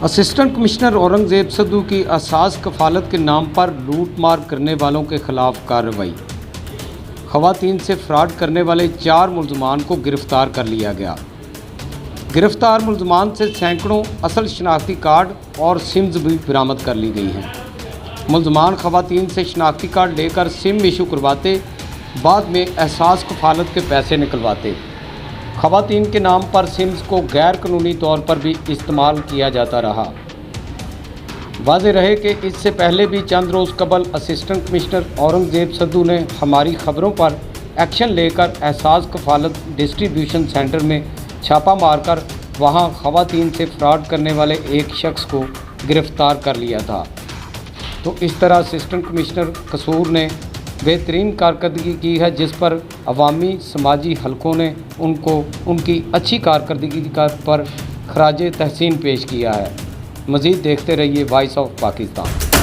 Assistant commissioner Aurangzeb Saddu की असास कफालत के नाम पर लूट मार करने वालों के खिलाफ कार्रवाई। खवातीन से फ्रॉड करने वाले 4 मुलजमान को गिरफ्तार कर लिया गया। गिरफ्तार मुलजमान से सैकड़ों असल शनाख्ती कार्ड और सिम्स भी बरामद कर ली गई हैं। मुलजमान खवातीन से शनाख्ती कार्ड लेकर सिम इशू करवाते, बाद में एहसास कफालत के पैसे निकलवाते। खवातीन के नाम पर सिम्स को गैर कानूनी तौर पर भी इस्तेमाल किया जाता रहा। वाज़ेह रहे कि इससे पहले भी चंद रोज़ कबल असिस्टेंट कमिश्नर औरंगजेब सद्दू ने हमारी खबरों पर एक्शन लेकर एहसास कफालत डिस्ट्रीब्यूशन सेंटर में छापा मारकर वहां खवातीन से फ्रॉड करने वाले एक शख्स को गिरफ्तार कर लिया था। तो इस तरह असिस्टेंट कमिश्नर कसूर ने बेहतरीन कारकर्दगी की है, जिस पर अवामी समाजी हलकों ने उनको उनकी अच्छी कारकर्दगी पर खराज तहसीन पेश किया है। मज़ीद देखते रहिए वॉइस ऑफ पाकिस्तान।